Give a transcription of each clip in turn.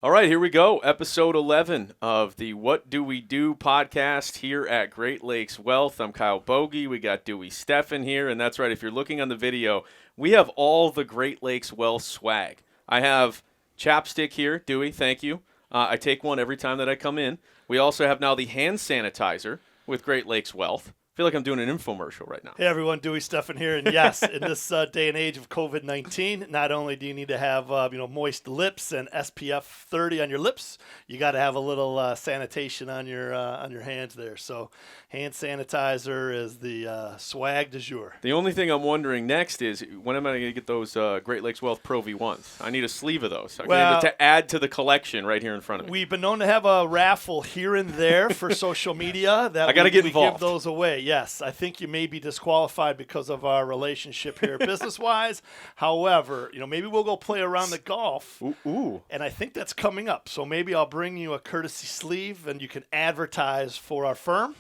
All right, here we go. Episode 11 of the What Do We Do podcast here at Great Lakes Wealth. I'm Kyle Bogey. We got Dewey Stefan here. And that's right, if you're looking on the video, we have all the Great Lakes Wealth swag. I have chapstick here. Dewey, thank you. I take one every time that I come in. We also have now the hand sanitizer with Great Lakes Wealth. I feel like I'm doing an infomercial right now. Hey everyone, Dewey Stefan here, and yes, in this day and age of COVID-19, not only do you need to have moist lips and SPF 30 on your lips, you got to have a little sanitation on your hands there. So, hand sanitizer is the swag du jour. The only thing I'm wondering next is when am I going to get those Great Lakes Wealth Pro V1s? I need a sleeve of those. To add to the collection right here in front of me. We've been known to have a raffle here and there for social media. I got to get involved. We give those away. Yes, I think you may be disqualified because of our relationship here business-wise. However, maybe we'll go play around the golf. Ooh. And I think that's coming up. So maybe I'll bring you a courtesy sleeve and you can advertise for our firm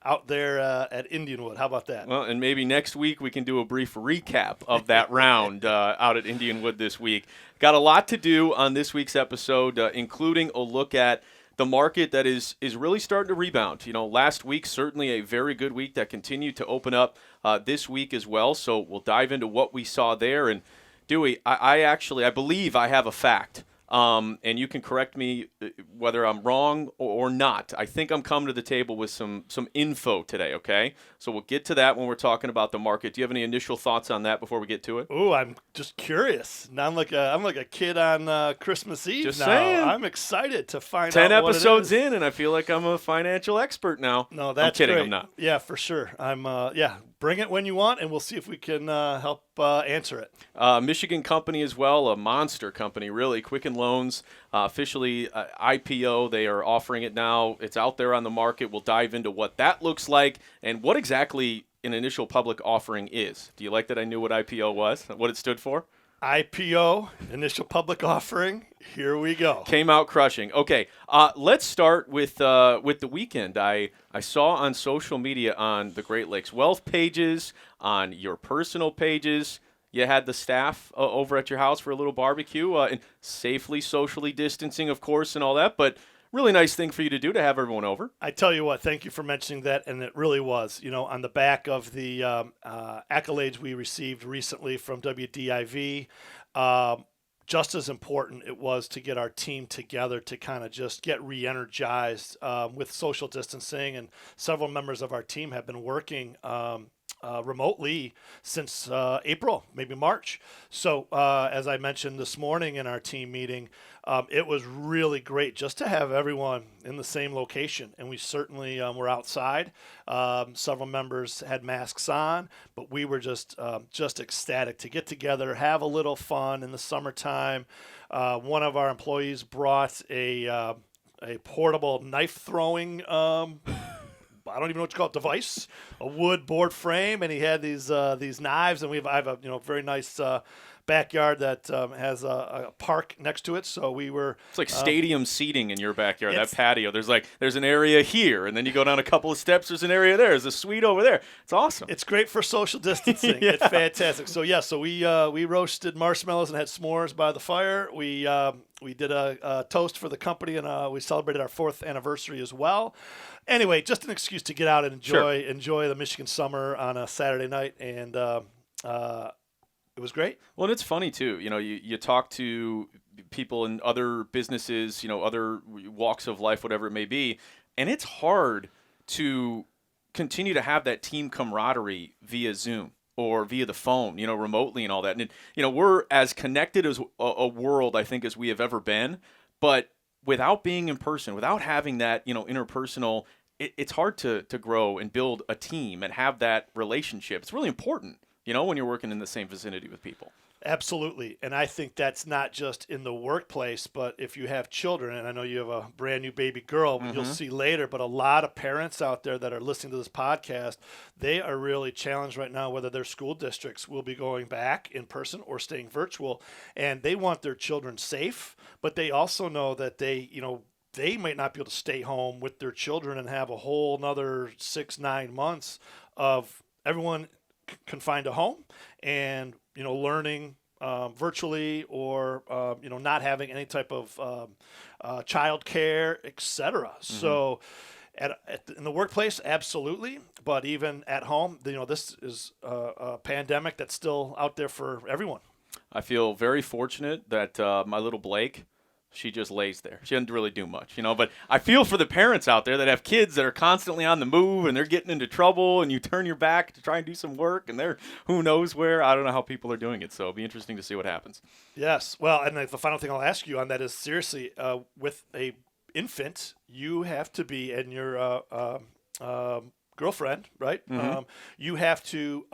out there at Indianwood. How about that? Well, and maybe next week we can do a brief recap of that round out at Indianwood this week. Got a lot to do on this week's episode, including a look at the market that is really starting to rebound. Last week, certainly a very good week that continued to open up this week as well. So we'll dive into what we saw there. And Dewey, I believe I have a fact. And you can correct me whether I'm wrong or not. I think I'm coming to the table with some info today, okay? So we'll get to that when we're talking about the market. Do you have any initial thoughts on that before we get to it? Oh, I'm just curious. Now I'm like a kid on Christmas Eve just now. Saying. I'm excited to find 10 out what episodes it is. in, and I feel like I'm a financial expert now. No, that's I'm kidding, great. I'm not. Yeah, for sure. Bring it when you want, and we'll see if we can help answer it. Michigan company as well, a monster company, really. Quicken Loans, officially IPO. They are offering it now. It's out there on the market. We'll dive into what that looks like and what exactly an initial public offering is. Do you like that I knew what IPO was, what it stood for? IPO, initial public offering. Here we go. Came out crushing. Okay, let's start with the weekend. I saw on social media, on the Great Lakes Wealth pages, on your personal pages, you had the staff over at your house for a little barbecue, and safely socially distancing, of course, and all that. But really nice thing for you to do to have everyone over. I tell you what, thank you for mentioning that, and it really was. On the back of the accolades we received recently from WDIV, just as important it was to get our team together to kind of just get re-energized with social distancing, and several members of our team have been working remotely since April, maybe March. So as I mentioned this morning in our team meeting, it was really great just to have everyone in the same location. And we certainly were outside. Several members had masks on, but we were just ecstatic to get together, have a little fun in the summertime. One of our employees brought a portable knife throwing I don't even know what you call it, device, a wood board frame, and he had these knives, and I have a very nice backyard that has a park next to it. So we were. It's like stadium seating in your backyard. That patio. There's an area here, and then you go down a couple of steps. There's an area there. There's a suite over there. It's awesome. It's great for social distancing. Yeah. It's fantastic. So we roasted marshmallows and had s'mores by the fire. We did a toast for the company, and we celebrated our 4th anniversary as well. Anyway, just an excuse to get out and enjoy the Michigan summer on a Saturday night, and it was great. Well, and it's funny too. You talk to people in other businesses, other walks of life, whatever it may be, and it's hard to continue to have that team camaraderie via Zoom or via the phone, remotely and all that. And we're as connected as a world, I think, as we have ever been, but without being in person, without having that, interpersonal, it's hard to grow and build a team and have that relationship. It's really important, when you're working in the same vicinity with people. Absolutely. And I think that's not just in the workplace, but if you have children, and I know you have a brand new baby girl, you'll see later, but a lot of parents out there that are listening to this podcast, they are really challenged right now whether their school districts will be going back in person or staying virtual. And they want their children safe, but they also know that they might not be able to stay home with their children and have a whole another 6-9 months of everyone confined to home and learning virtually or not having any type of child care, etc. So in the workplace, absolutely, but even at home, this is a pandemic that's still out there for everyone. I feel very fortunate that my little Blake, she just lays there. She doesn't really do much, but I feel for the parents out there that have kids that are constantly on the move and they're getting into trouble and you turn your back to try and do some work and they're who knows where. I don't know how people are doing it, so it'll be interesting to see what happens. Yes. Well, and the final thing I'll ask you on that is seriously, with a infant, you have to be, and your girlfriend, right? Mm-hmm. You have to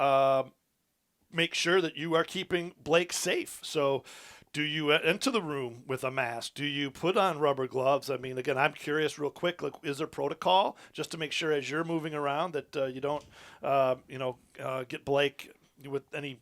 make sure that you are keeping Blake safe. So do you enter the room with a mask? Do you put on rubber gloves? I mean, again, I'm curious real quick, like, is there protocol just to make sure as you're moving around that you don't, get Blake with any,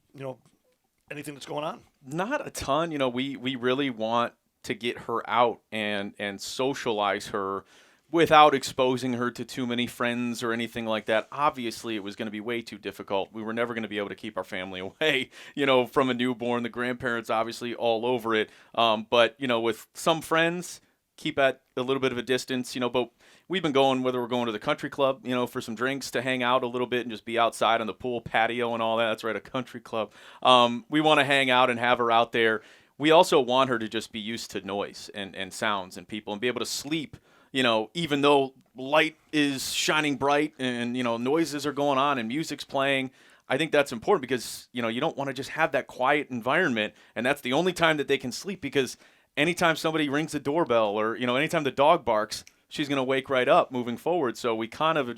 anything that's going on? Not a ton. We really want to get her out and socialize her without exposing her to too many friends or anything like that. Obviously, it was going to be way too difficult. We were never going to be able to keep our family away, from a newborn. The grandparents obviously all over it. But, with some friends, keep at a little bit of a distance, but we've been going, whether we're going to the country club, for some drinks to hang out a little bit and just be outside on the pool patio and all that. That's right, a country club. We want to hang out and have her out there. We also want her to just be used to noise and sounds and people and be able to sleep, even though light is shining bright and, noises are going on and music's playing. I think that's important because, you don't want to just have that quiet environment and that's the only time that they can sleep, because anytime somebody rings the doorbell or, anytime the dog barks, she's going to wake right up moving forward. So we kind of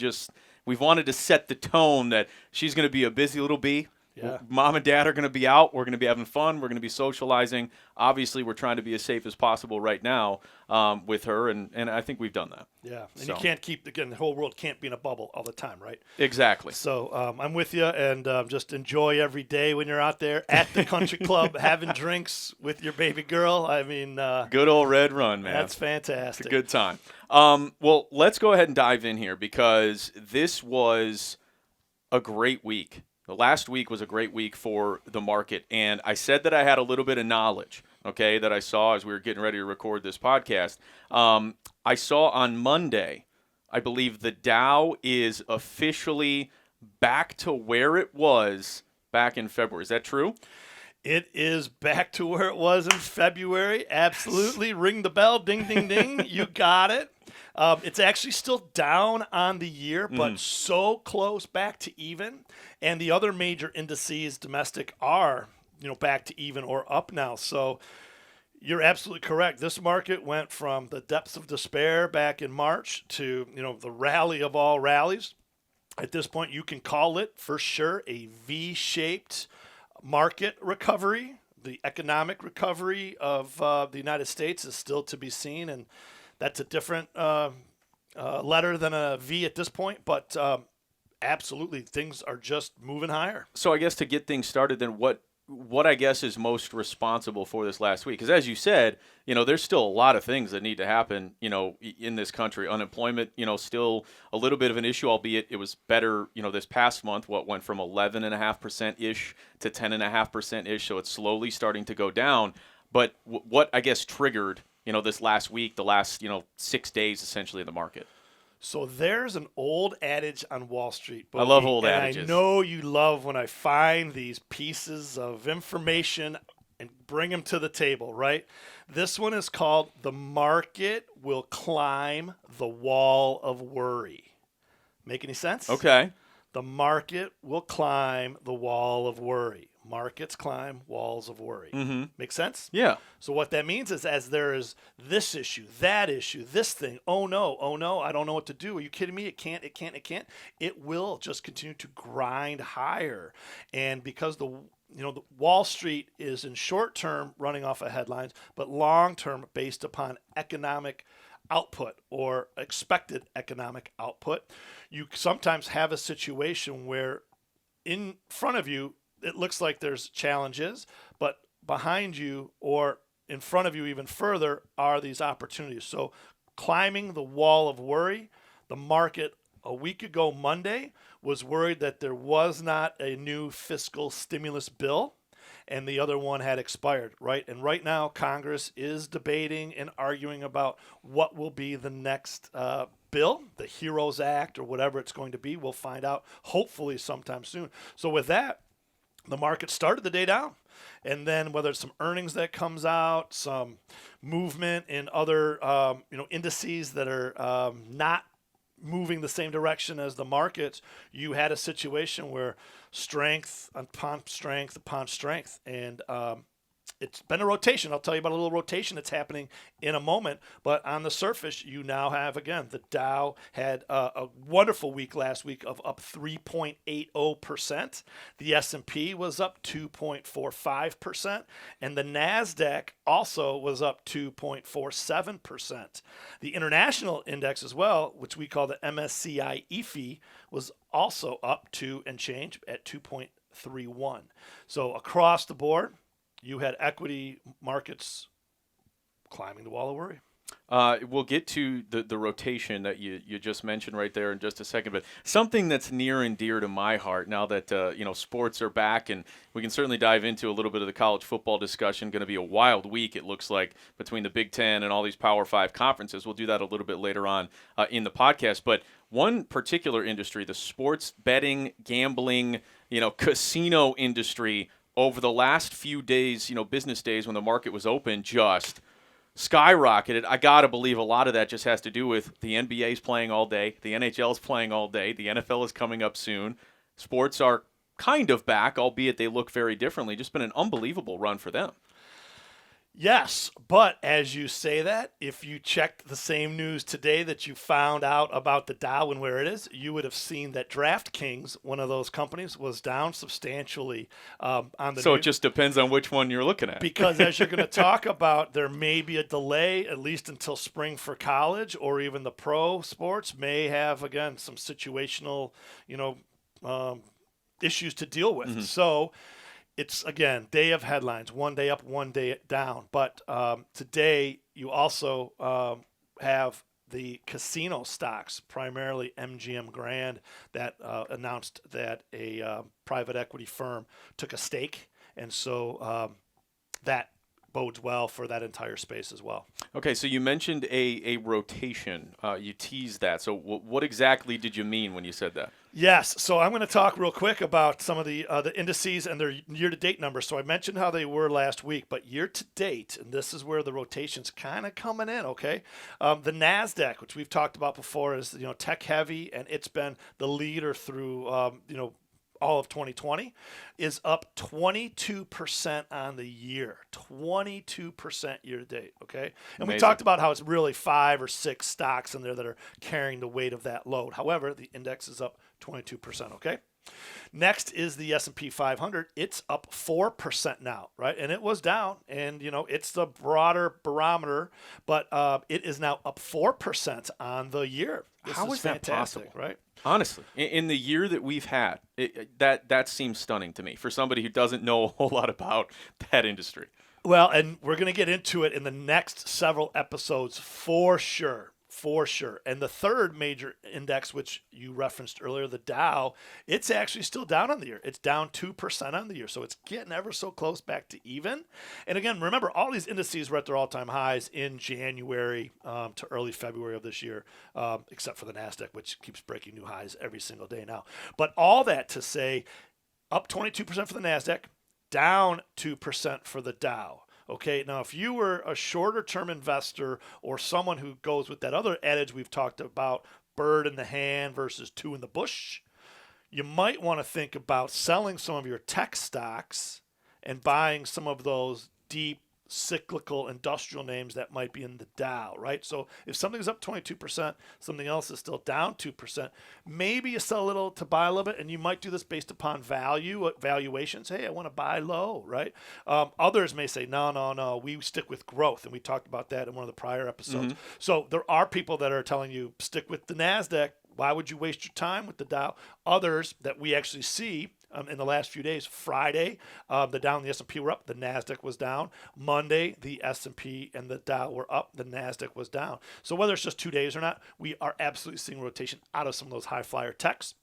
we've wanted to set the tone that she's going to be a busy little bee. Yeah. Mom and dad are going to be out. We're going to be having fun. We're going to be socializing. Obviously, we're trying to be as safe as possible right now with her, and I think we've done that. Yeah, and you can't the whole world can't be in a bubble all the time, right? Exactly. So I'm with you, and just enjoy every day when you're out there at the country club having drinks with your baby girl. I mean, good old Red Run, man. That's fantastic. It's a good time. Well, let's go ahead and dive in here because this was a great week. The last week was a great week for the market, and I said that I had a little bit of knowledge, okay, that I saw as we were getting ready to record this podcast. I saw on Monday, I believe the Dow is officially back to where it was back in February. Is that true? It is back to where it was in February. Absolutely. Ring the bell. Ding, ding, ding. You got it. It's actually still down on the year, but so close back to even. And the other major indices, domestic, are back to even or up now. So you're absolutely correct. This market went from the depths of despair back in March to the rally of all rallies. At this point, you can call it for sure a V-shaped market recovery. The economic recovery of the United States is still to be seen, and that's a different letter than a V at this point, but absolutely things are just moving higher. So I guess to get things started, then what I guess is most responsible for this last week? Because as you said, there's still a lot of things that need to happen, in this country. Unemployment, still a little bit of an issue, albeit it was better, this past month, went from 11.5%-ish to 10.5%-ish. So it's slowly starting to go down. But what I guess triggered, this last week, the last, 6 days essentially in the market? So there's an old adage on Wall Street. I love old adages. I know you love when I find these pieces of information and bring them to the table, right? This one is called "The Market Will Climb the Wall of Worry." Make any sense? Okay. The market will climb the wall of worry. Markets climb walls of worry. Mm-hmm. Make sense? Yeah. So what that means is, as there is this issue, that issue, this thing, oh no, I don't know what to do. Are you kidding me? It can't. It will just continue to grind higher. And because the Wall Street is in short term running off of headlines, but long term based upon economic output or expected economic output, you sometimes have a situation where in front of you it looks like there's challenges, but behind you or in front of you even further are these opportunities. So climbing the wall of worry, the market a week ago Monday was worried that there was not a new fiscal stimulus bill. and the other one had expired, right? And right now, Congress is debating and arguing about what will be the next bill, the HEROES Act, or whatever it's going to be. We'll find out hopefully sometime soon. So with that, the market started the day down. And then whether it's some earnings that comes out, some movement in other indices that are not moving the same direction as the markets, you had a situation where strength upon strength upon strength. And it's been a rotation. I'll tell you about a little rotation that's happening in a moment. But on the surface, you now have, again, the Dow had a wonderful week last week of up 3.80%. The S&P was up 2.45%. And the NASDAQ also was up 2.47%. The international index as well, which we call the MSCI EFI, was also up 2 and change at 2.31. So across the board, you had equity markets climbing the wall of worry. We'll get to the rotation that you just mentioned right there in just a second, but something that's near and dear to my heart now that sports are back, and we can certainly dive into a little bit of the college football discussion. Going to be a wild week, it looks like, between the Big Ten and all these Power 5 conferences. We'll do that a little bit later on in the podcast, but one particular industry, the sports betting, gambling, casino industry, over the last few days, business days when the market was open, just skyrocketed. I got to believe a lot of that just has to do with the NBA's playing all day, the NHL's playing all day, the NFL is coming up soon. Sports are kind of back, albeit they look very differently. Just been an unbelievable run for them. Yes, but as you say that, if you checked the same news today that you found out about the Dow and where it is, you would have seen that DraftKings, one of those companies, was down substantially on the So news. It just depends on which one you're looking at. Because as you're going to talk about, there may be a delay, at least until spring for college, or even the pro sports may have, again, some situational, issues to deal with. Mm-hmm. So it's, again, day of headlines, one day up, one day down. But today you also have the casino stocks, primarily MGM Grand, that announced that a private equity firm took a stake. And so that bodes well for that entire space as well. Okay, so you mentioned a rotation. You teased that. So what exactly did you mean when you said that? Yes, so I'm going to talk real quick about some of the indices and their year-to-date numbers. So I mentioned how they were last week, but year-to-date, and this is where the rotation's kind of coming in, okay? The NASDAQ, which we've talked about before, is tech-heavy, and it's been the leader through all of 2020, is up 22% on the year. 22% year-to-date, okay? And Amazing. we talked about how it's really 5 or 6 stocks in there that are carrying the weight of that load. However, the index is up 22%, okay? Next is the S&P 500. It's up 4% now, right? And it was down, and, it's the broader barometer, but it is now up 4% on the year. How is that fantastic, possible? Right? Honestly, in the year that we've had, that seems stunning to me for somebody who doesn't know a whole lot about that industry. Well, and we're going to get into it in the next several episodes for sure. For sure. And the third major index, which you referenced earlier, the Dow, it's actually still down on the year. It's down 2% on the year. So it's getting ever so close back to even. And again, remember, all these indices were at their all-time highs in January to early February of this year, except for the NASDAQ, which keeps breaking new highs every single day now. But all that to say, up 22% for the NASDAQ, down 2% for the Dow. Okay, now if you were a shorter term investor or someone who goes with that other adage we've talked about, bird in the hand versus two in the bush, you might want to think about selling some of your tech stocks and buying some of those deep cyclical industrial names that might be in the Dow, right? So if something's up 22%, something else is still down 2%, maybe you sell a little to buy a little bit, and you might do this based upon valuations. Hey, I want to buy low, right? Others may say, no, we stick with growth, and we talked about that in one of the prior episodes. Mm-hmm. So there are people that are telling you, stick with the NASDAQ. Why would you waste your time with the Dow? Others that we actually see in the last few days, Friday, the Dow and the S&P were up. The NASDAQ was down. Monday, the S&P and the Dow were up. The NASDAQ was down. So whether it's just 2 days or not, we are absolutely seeing rotation out of some of those high flyer techs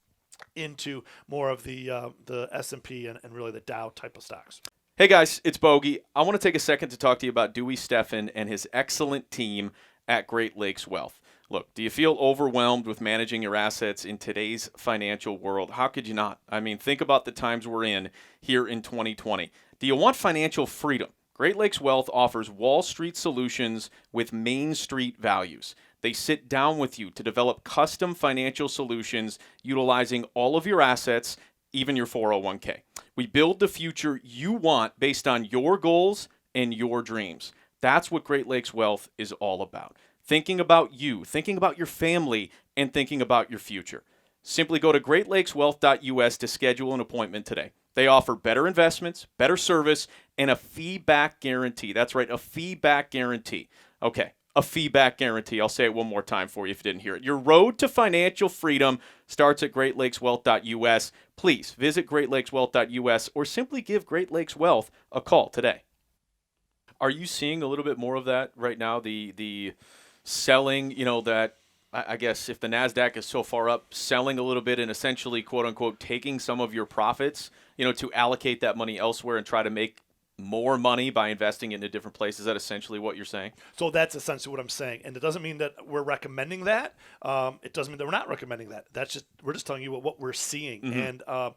into more of the S&P and really the Dow type of stocks. Hey guys, it's Bogey. I want to take a second to talk to you about Dewey Steffen and his excellent team at Great Lakes Wealth. Look, do you feel overwhelmed with managing your assets in today's financial world? How could you not? I mean, think about the times we're in here in 2020. Do you want financial freedom? Great Lakes Wealth offers Wall Street solutions with Main Street values. They sit down with you to develop custom financial solutions utilizing all of your assets, even your 401k. We build the future you want based on your goals and your dreams. That's what Great Lakes Wealth is all about. Thinking about you, thinking about your family, and thinking about your future. Simply go to greatlakeswealth.us to schedule an appointment today. They offer better investments, better service, and a fee-back guarantee. That's right, a fee-back guarantee. Okay, a fee-back guarantee. I'll say it one more time for you if you didn't hear it. Your road to financial freedom starts at greatlakeswealth.us. Please visit greatlakeswealth.us or simply give Great Lakes Wealth a call today. Are you seeing a little bit more of that right now? The selling, that I guess if the NASDAQ is so far up, selling a little bit and essentially, quote unquote, taking some of your profits, to allocate that money elsewhere and try to make more money by investing into different places. Is that essentially what you're saying? So that's essentially what I'm saying. And it doesn't mean that we're recommending that. It doesn't mean that we're not recommending that. We're just telling you what we're seeing. Mm-hmm.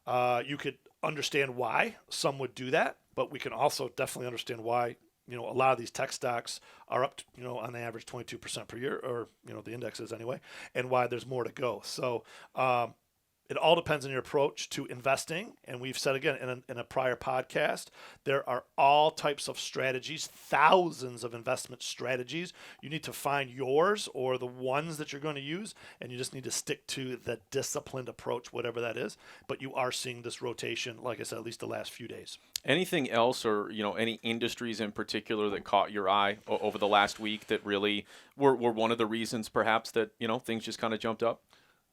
And you could understand why some would do that, but we can also definitely understand why a lot of these tech stocks are up, on average 22% per year, or, the index is anyway, and why there's more to go. So it all depends on your approach to investing. And we've said again in a prior podcast, there are all types of strategies, thousands of investment strategies. You need to find yours or the ones that you're going to use, and you just need to stick to the disciplined approach, whatever that is. But you are seeing this rotation, like I said, at least the last few days. Anything else, or any industries in particular that caught your eye over the last week that really were one of the reasons, perhaps, that things just kind of jumped up?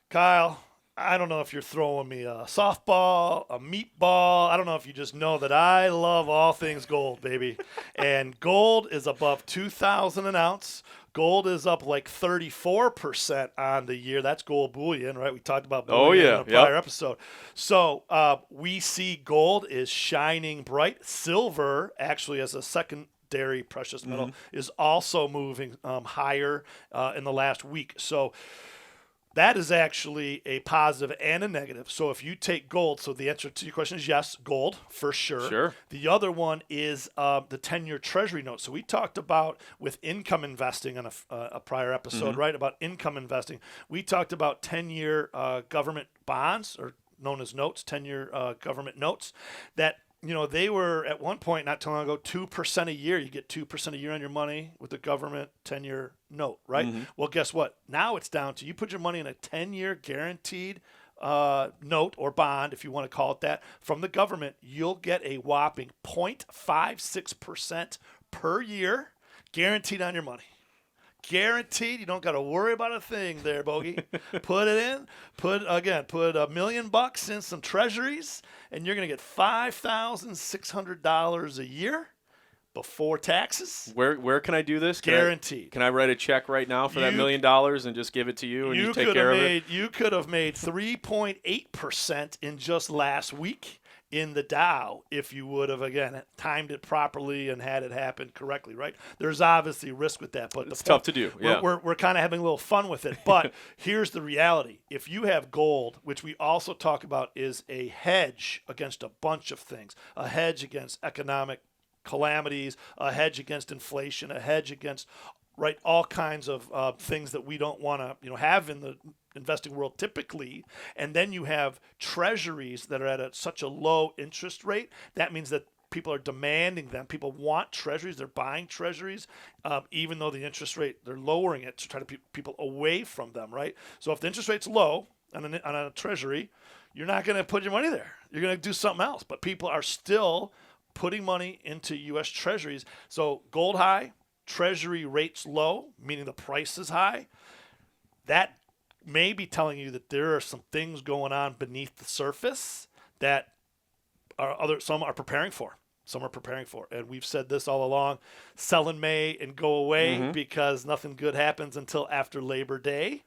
Kyle, I don't know if you're throwing me a softball, a meatball. I don't know if you just know that I love all things gold, baby. And gold is above $2,000 an ounce. Gold is up like 34% on the year. That's gold bullion, right? We talked about bullion in a prior episode. So we see gold is shining bright. Silver, actually, as a secondary precious metal, is also moving higher in the last week. So that is actually a positive and a negative. So if you take gold, so the answer to your question is yes, gold for sure. Sure. The other one is the 10-year Treasury note. So we talked about with income investing on a prior episode, right, about income investing. We talked about 10-year government bonds, or known as notes, 10-year government notes, that they were at one point not too long ago 2% a year. You get 2% a year on your money with the government 10-year note, right? Well, guess what? Now it's down to you put your money in a 10-year guaranteed note or bond, if you want to call it that, from the government. You'll get a whopping 0.56% per year guaranteed on your money. Guaranteed. You don't got to worry about a thing there, Bogey. Put it in. Put $1 million in some treasuries, and you're going to get $5,600 a year before taxes. Where can I do this? Guaranteed. Can I write a check right now for that $1 million and just give it to you and you take care of it? You could have made 3.8% in just last week in the Dow if you would have, again, timed it properly and had it happen correctly, right? There's obviously risk with that, but it's tough to do. Yeah. We're kind of having a little fun with it. But here's the reality. If you have gold, which we also talk about is a hedge against a bunch of things, a hedge against economic calamities, a hedge against inflation, a hedge against all kinds of things that we don't want to have in the investing world typically, and then you have treasuries that are at such a low interest rate. That means that people are demanding them. People want treasuries. They're buying treasuries, even though the interest rate, they're lowering it to try to keep people away from them, right? So if the interest rate's low on a treasury, you're not going to put your money there. You're going to do something else. But people are still putting money into U.S. treasuries. So gold high, treasury rates low, meaning the price is high. That may be telling you that there are some things going on beneath the surface that some are preparing for. Some are preparing for. And we've said this all along, sell in May and go away because nothing good happens until after Labor Day.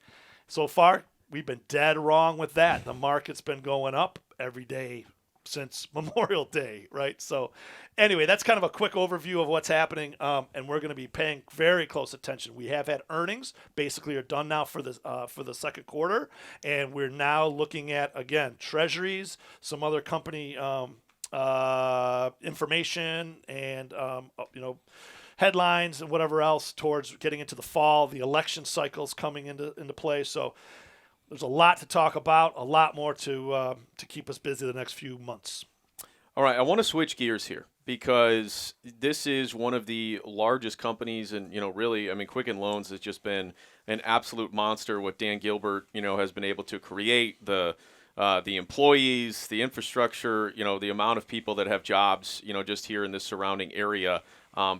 So far, we've been dead wrong with that. The market's been going up every day since Memorial Day, right? So anyway, that's kind of a quick overview of what's happening, and we're going to be paying very close attention. We have had earnings, basically are done now for the second quarter, and we're now looking at, again, treasuries, some other company information, and headlines and whatever else towards getting into the fall. The election cycle's coming into play, so there's a lot to talk about, a lot more to keep us busy the next few months. All right, I want to switch gears here because this is one of the largest companies, and really, I mean, Quicken Loans has just been an absolute monster. What Dan Gilbert, has been able to create, the employees, the infrastructure, the amount of people that have jobs, just here in this surrounding area,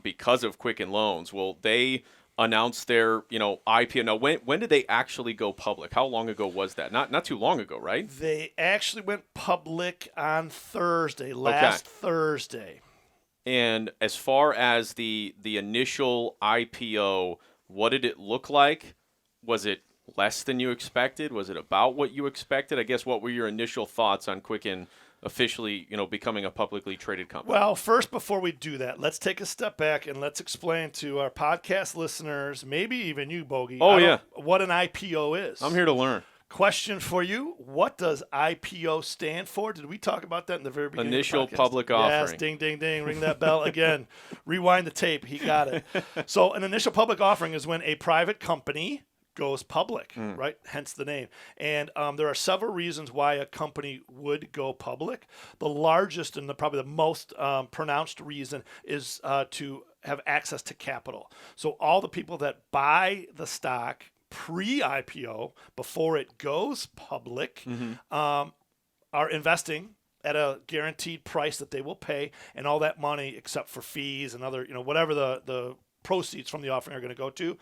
because of Quicken Loans. Well, they announced their, IPO. Now, when did they actually go public? How long ago was that? Not too long ago, right? They actually went public on Thursday, last Thursday. And as far as the initial IPO, what did it look like? Was it less than you expected? Was it about what you expected? I guess, what were your initial thoughts on Quicken officially, becoming a publicly traded company? Well, first, before we do that, let's take a step back and let's explain to our podcast listeners, maybe even you, Bogey, what an IPO is. I'm here to learn. Question for you: what does IPO stand for? Did we talk about that in the very beginning? Initial of the podcast? public offering. Yes, ding, ding, ding. Ring that bell again. Rewind the tape. He got it. So an initial public offering is when a private company goes public, right? Hence the name. And there are several reasons why a company would go public. The largest and probably the most pronounced reason is to have access to capital. So all the people that buy the stock pre-IPO, before it goes public, are investing at a guaranteed price that they will pay, and all that money, except for fees and other, whatever the proceeds from the offering are going to go to,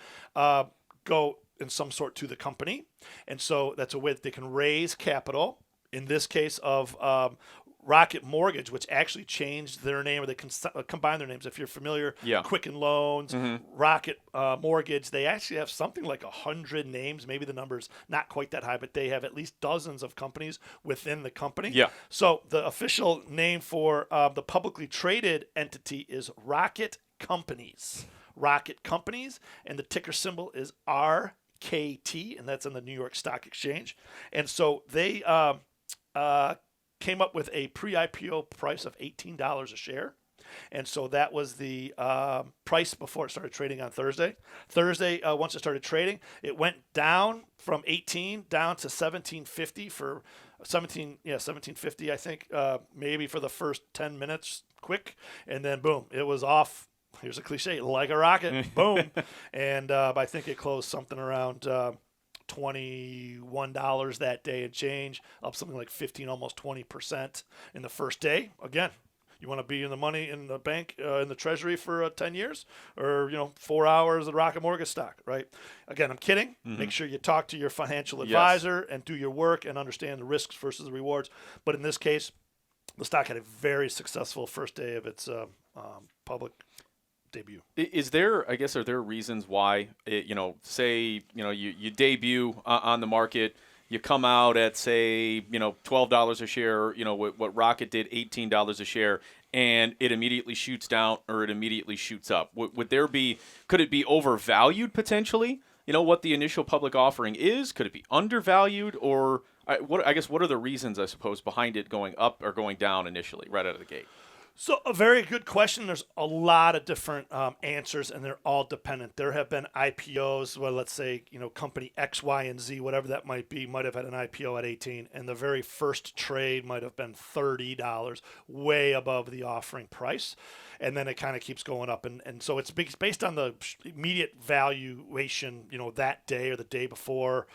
go in some sort to the company. And so that's a way that they can raise capital. In this case of Rocket Mortgage, which actually changed their name, or they combine their names. If you're familiar, Quicken Loans, Rocket Mortgage, they actually have something like 100 names. Maybe the number's not quite that high, but they have at least dozens of companies within the company. Yeah. So the official name for the publicly traded entity is Rocket Companies. Rocket Companies, and the ticker symbol is RKT, and that's on the New York Stock Exchange. And so they came up with a pre-IPO price of $18 a share. And so that was the price before it started trading on Thursday. Once it started trading, it went down from 18 down to 1750 for 1750, I think, maybe for the first 10 minutes quick. And then boom, it was off. Here's a cliche, like a rocket, boom. And I think it closed something around $21 that day and change, up something like 15, almost 20% in the first day. Again, you want to be in the money in the bank, in the treasury for 10 years, or 4 hours of Rocket Mortgage stock, right? Again, I'm kidding. Make sure you talk to your financial advisor and do your work and understand the risks versus the rewards. But in this case, the stock had a very successful first day of its public debut. Is there, I guess, are there reasons why, say, you debut on the market, you come out at, say, $12 a share, what Rocket did, $18 a share, and it immediately shoots down or it immediately shoots up? Could it be overvalued potentially? What the initial public offering is? Could it be undervalued? Or what are the reasons, I suppose, behind it going up or going down initially, right out of the gate? So a very good question. There's a lot of different answers, and they're all dependent. There have been IPOs where, let's say, company X, Y, and Z, whatever that might be, might have had an IPO at 18, and the very first trade might have been $30, way above the offering price. And then it kind of keeps going up. And so it's based on the immediate valuation, that day or the day before,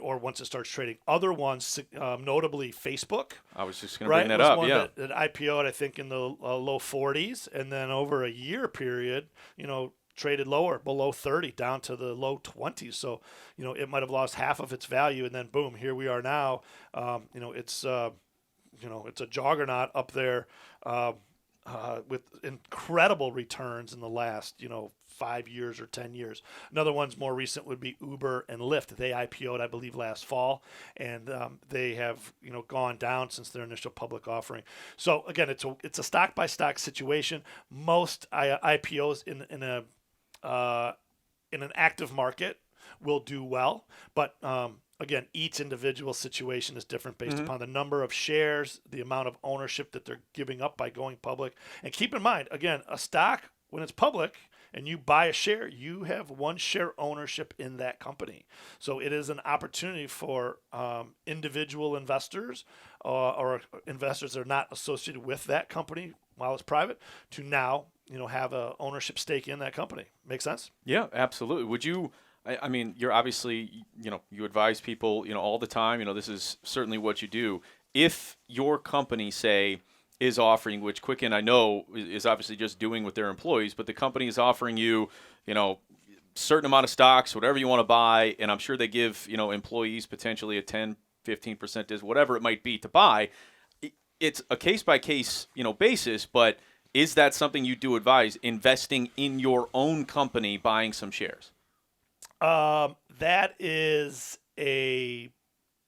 or once it starts trading. Other ones, notably Facebook. I was just going to bring that up. Yeah, that IPO'd, I think, in the low 40s, and then over a year period, traded lower, below 30, down to the low 20s. So, it might have lost half of its value, and then boom, here we are now. It's a juggernaut up there. with incredible returns in the last 5 years or 10 years. Another one's more recent would be Uber and Lyft. They IPO'd, I believe, last fall, and they have gone down since their initial public offering. So again, it's a stock by stock situation. Most IPOs in an active market will do well, but again, each individual situation is different based upon the number of shares, the amount of ownership that they're giving up by going public. And keep in mind, again, a stock, when it's public and you buy a share, you have one share ownership in that company. So it is an opportunity for individual investors or investors that are not associated with that company while it's private to now have a ownership stake in that company. Make sense? Yeah, absolutely. Would you? I mean, you're obviously, you advise people, all the time. This is certainly what you do. If your company, say, is offering, which Quicken I know is obviously just doing with their employees, but the company is offering you, certain amount of stocks, whatever you want to buy, and I'm sure they give, employees potentially a 10, 15% whatever it might be to buy. It's a case by case, basis, but is that something you do advise, investing in your own company, buying some shares? That is a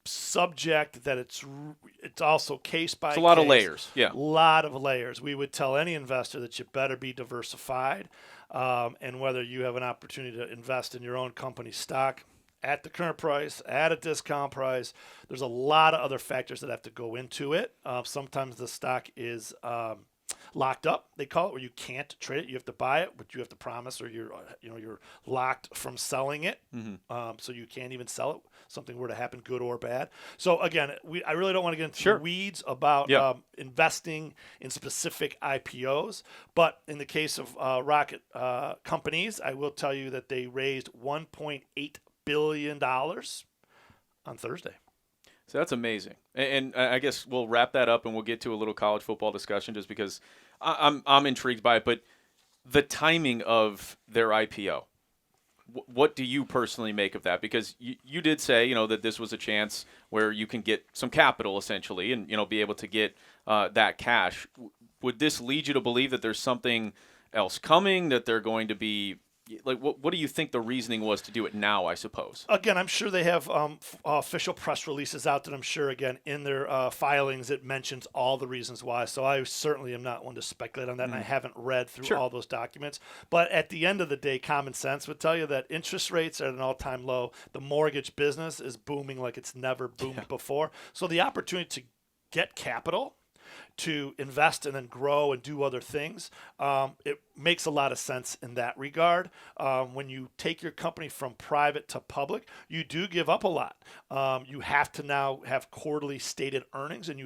subject that it's also case by case. It's a lot of layers. Yeah. A lot of layers. We would tell any investor that you better be diversified, and whether you have an opportunity to invest in your own company stock at the current price, at a discount price. There's a lot of other factors that have to go into it. Sometimes the stock is locked up, they call it, where you can't trade it. You have to buy it, but you have to promise, or you're locked from selling it. So you can't even sell it. Something were to happen, good or bad. So again, I really don't want to get into the weeds about investing in specific IPOs. But in the case of rocket companies, I will tell you that they raised $1.8 billion on Thursday. So that's amazing. And I guess we'll wrap that up and we'll get to a little college football discussion just because I'm intrigued by it. But the timing of their IPO, what do you personally make of that? Because you did say, that this was a chance where you can get some capital essentially and, be able to get that cash. Would this lead you to believe that there's something else coming, that they're going to be like, what do you think the reasoning was to do it now, I suppose? Again, I'm sure they have official press releases out that I'm sure, again, in their filings, it mentions all the reasons why. So I certainly am not one to speculate on that, and I haven't read through all those documents. But at the end of the day, common sense would tell you that interest rates are at an all-time low. The mortgage business is booming like it's never boomed before. So the opportunity to get capital, to invest and then grow and do other things, it makes a lot of sense in that regard. When you take your company from private to public, you do give up a lot. You have to now have quarterly stated earnings, and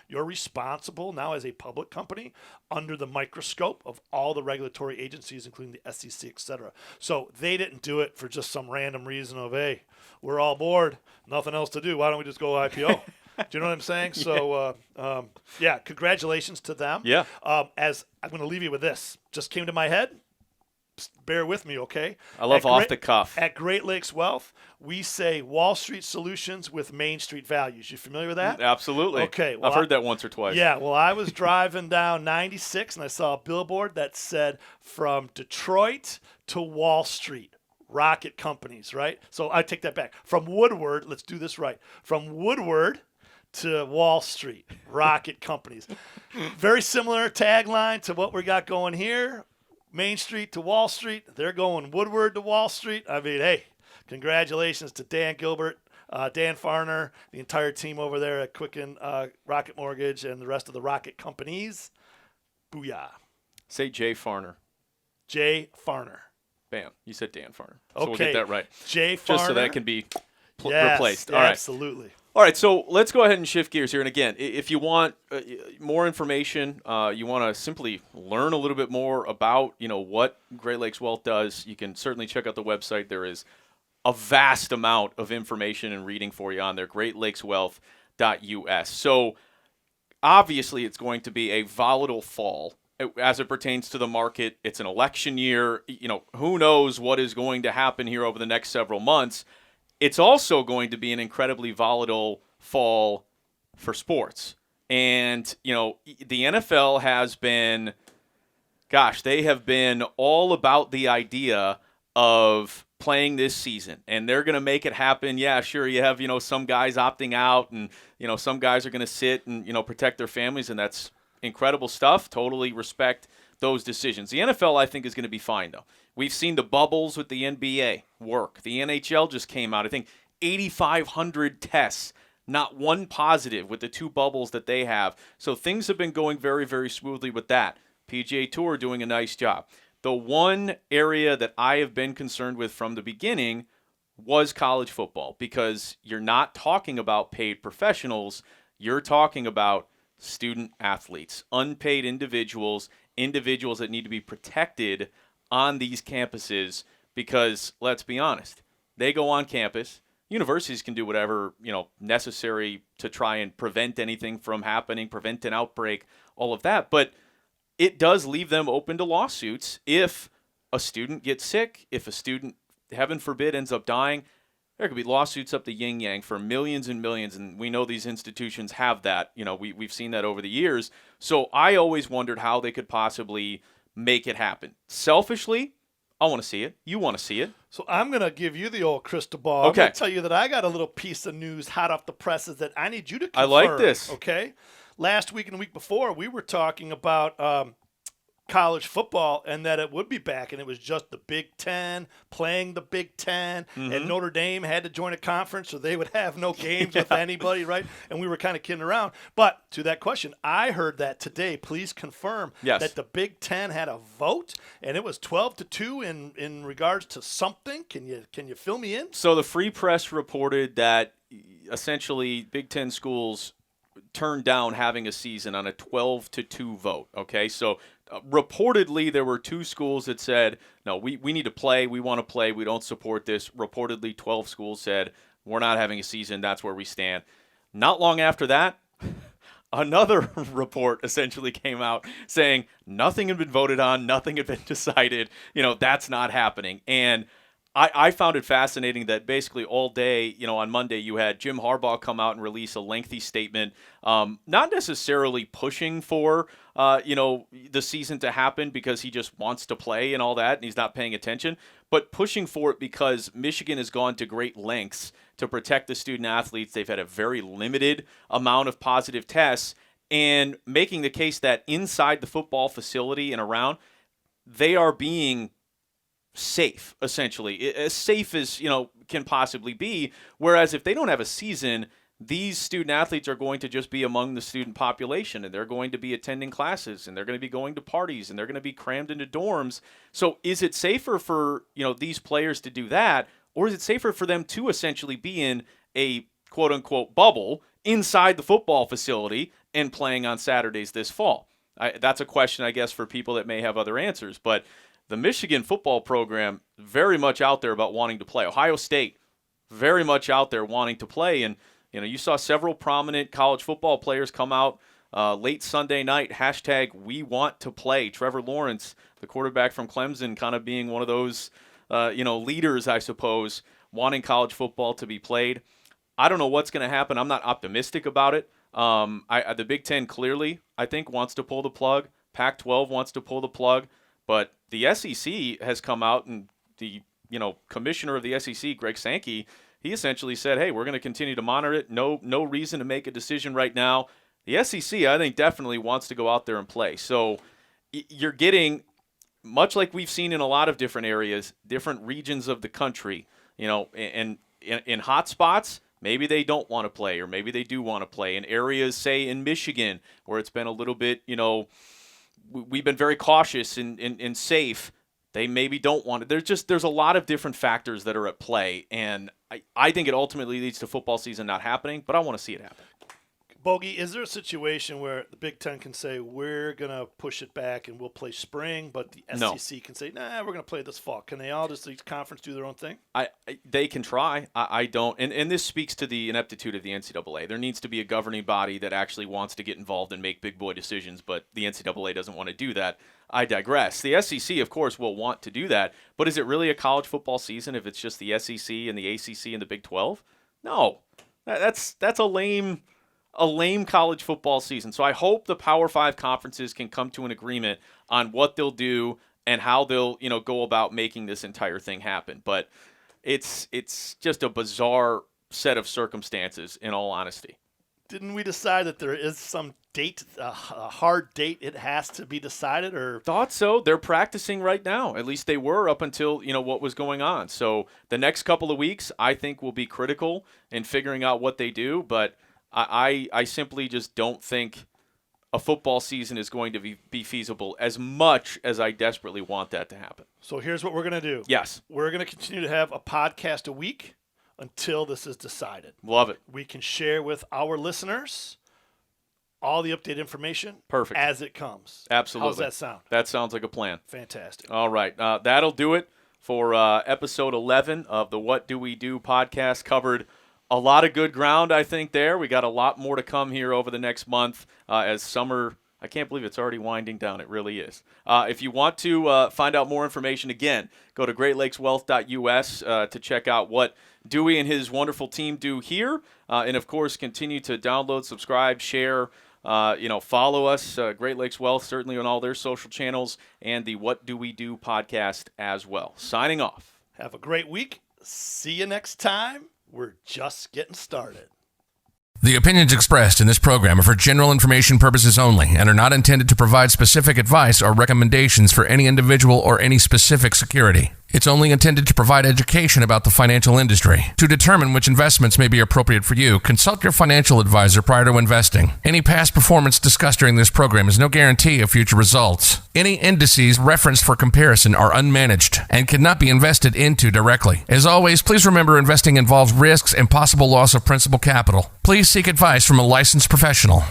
you're responsible now as a public company under the microscope of all the regulatory agencies, including the SEC, et cetera. So they didn't do it for just some random reason of, hey, we're all bored, nothing else to do, why don't we just go IPO? Do you know what I'm saying? So, congratulations to them. Yeah. As I'm going to leave you with this. Just came to my head. Bear with me, okay? I love off the cuff. At Great Lakes Wealth, we say Wall Street solutions with Main Street values. You familiar with that? Absolutely. Okay. Well, I've heard that once or twice. Yeah. Well, I was driving down 96 and I saw a billboard that said from Detroit to Wall Street. Rocket companies, right? So I take that back. From Woodward, let's do this right. From Woodward to Wall Street, rocket companies. Very similar tagline to what we got going here. Main Street to Wall Street. They're going Woodward to Wall Street. I mean, hey, congratulations to Dan Gilbert, Dan Farner, the entire team over there at Quicken Rocket Mortgage, and the rest of the rocket companies. Booyah. Say Jay Farner. Jay Farner. Bam. You said Dan Farner. So Okay. we'll get that right. Jay Farner. Just so that can be replaced. All right. Absolutely. All right, so let's go ahead and shift gears here. And again, if you want more information, you want to simply learn a little bit more about, what Great Lakes Wealth does, you can certainly check out the website. There is a vast amount of information and reading for you on there, greatlakeswealth.us. So obviously it's going to be a volatile fall as it pertains to the market. It's an election year. Who knows what is going to happen here over the next several months. It's also going to be an incredibly volatile fall for sports. And, the NFL has been, gosh, they have been all about the idea of playing this season, and they're going to make it happen. Yeah, sure, you have, some guys opting out, and, some guys are going to sit and, protect their families, and that's incredible stuff. Totally respect those decisions. The NFL, I think, is going to be fine, though. We've seen the bubbles with the NBA work. The NHL just came out. I think 8,500 tests, not one positive with the 2 bubbles that they have. So things have been going very, very smoothly with that. PGA Tour doing a nice job. The one area that I have been concerned with from the beginning was college football, because you're not talking about paid professionals. You're talking about student athletes, unpaid individuals that need to be protected on these campuses, because let's be honest, they go on campus. Universities can do whatever, necessary to try and prevent anything from happening, prevent an outbreak, all of that. But it does leave them open to lawsuits if a student gets sick, if a student, heaven forbid, ends up dying. There could be lawsuits up the yin-yang for millions and millions, and we know these institutions have that. We've seen that over the years. So I always wondered how they could possibly make it happen. Selfishly, I want to see it. You want to see it. So I'm going to give you the old crystal ball. Okay. I'm going to tell you that I got a little piece of news hot off the presses that I need you to confirm. I like this. Okay. Last week and the week before, we were talking about college football and that it would be back, and it was just the Big Ten playing the Big Ten, and Notre Dame had to join a conference so they would have no games with anybody, right? And we were kind of kidding around. But to that question, I heard that today. Please confirm that the Big Ten had a vote, and it was 12-2 in regards to something. Can you fill me in? So the Free Press reported that essentially Big Ten schools turned down having a season on a 12-2 vote. Okay, so reportedly there were 2 schools that said, no, we need to play, we want to play, we don't support this. Reportedly 12 schools said, we're not having a season, that's where we stand. Not long after that, another report essentially came out saying nothing had been voted on, nothing had been decided, that's not happening. And I found it fascinating that basically all day, on Monday, you had Jim Harbaugh come out and release a lengthy statement, not necessarily pushing for, the season to happen because he just wants to play and all that, and he's not paying attention, but pushing for it because Michigan has gone to great lengths to protect the student athletes. They've had a very limited amount of positive tests, and making the case that inside the football facility and around, they are being safe, essentially, as safe as can possibly be. Whereas if they don't have a season, these student athletes are going to just be among the student population, and they're going to be attending classes, and they're going to be going to parties, and they're going to be crammed into dorms. So is it safer for these players to do that, or is it safer for them to essentially be in a quote unquote bubble inside the football facility and playing on Saturdays this fall? That's a question, I guess, for people that may have other answers, but the Michigan football program, very much out there about wanting to play. Ohio State, very much out there wanting to play. And, you saw several prominent college football players come out late Sunday night, hashtag we want to play. Trevor Lawrence, the quarterback from Clemson, kind of being one of those, leaders, I suppose, wanting college football to be played. I don't know what's going to happen. I'm not optimistic about it. The Big Ten clearly, I think, wants to pull the plug. Pac-12 wants to pull the plug. But the SEC has come out, and the commissioner of the SEC, Greg Sankey, he essentially said, hey, we're going to continue to monitor it. No reason to make a decision right now. The SEC, I think, definitely wants to go out there and play. So you're getting, much like we've seen in a lot of different areas, different regions of the country, and in hot spots, maybe they don't want to play, or maybe they do want to play. In areas, say, in Michigan, where it's been a little bit, we've been very cautious and safe. They maybe don't want it. There's a lot of different factors that are at play, and I think it ultimately leads to football season not happening, but I want to see it happen. Bogey, is there a situation where the Big Ten can say, we're going to push it back and we'll play spring, but the SEC can say, nah, we're going to play this fall? Can they all just, each conference, do their own thing? They can try. I don't. And this speaks to the ineptitude of the NCAA. There needs to be a governing body that actually wants to get involved and make big boy decisions, but the NCAA doesn't want to do that. I digress. The SEC, of course, will want to do that, but is it really a college football season if it's just the SEC and the ACC and the Big 12? No. That's a lame a lame college football season. So I hope the Power 5 conferences can come to an agreement on what they'll do and how they'll, go about making this entire thing happen. But it's just a bizarre set of circumstances, in all honesty. Didn't we decide that there is some date, a hard date it has to be decided? Or thought so. They're practicing right now. At least they were up until, what was going on. So the next couple of weeks, I think, will be critical in figuring out what they do. But I simply just don't think a football season is going to be feasible as much as I desperately want that to happen. So here's what we're going to do. Yes. We're going to continue to have a podcast a week until this is decided. Love it. We can share with our listeners all the updated information Perfect. As it comes. Absolutely. How's that sound? That sounds like a plan. Fantastic. All right. That'll do it for episode 11 of the What Do We Do podcast. Covered a lot of good ground, I think, there. We got a lot more to come here over the next month as summer. I can't believe it's already winding down. It really is. If you want to find out more information, again, go to greatlakeswealth.us to check out what Dewey and his wonderful team do here. And, of course, continue to download, subscribe, share, follow us, Great Lakes Wealth, certainly on all their social channels, and the What Do We Do podcast as well. Signing off. Have a great week. See you next time. We're just getting started. The opinions expressed in this program are for general information purposes only and are not intended to provide specific advice or recommendations for any individual or any specific security. It's only intended to provide education about the financial industry. To determine which investments may be appropriate for you, consult your financial advisor prior to investing. Any past performance discussed during this program is no guarantee of future results. Any indices referenced for comparison are unmanaged and cannot be invested into directly. As always, please remember investing involves risks and possible loss of principal capital. Please seek advice from a licensed professional.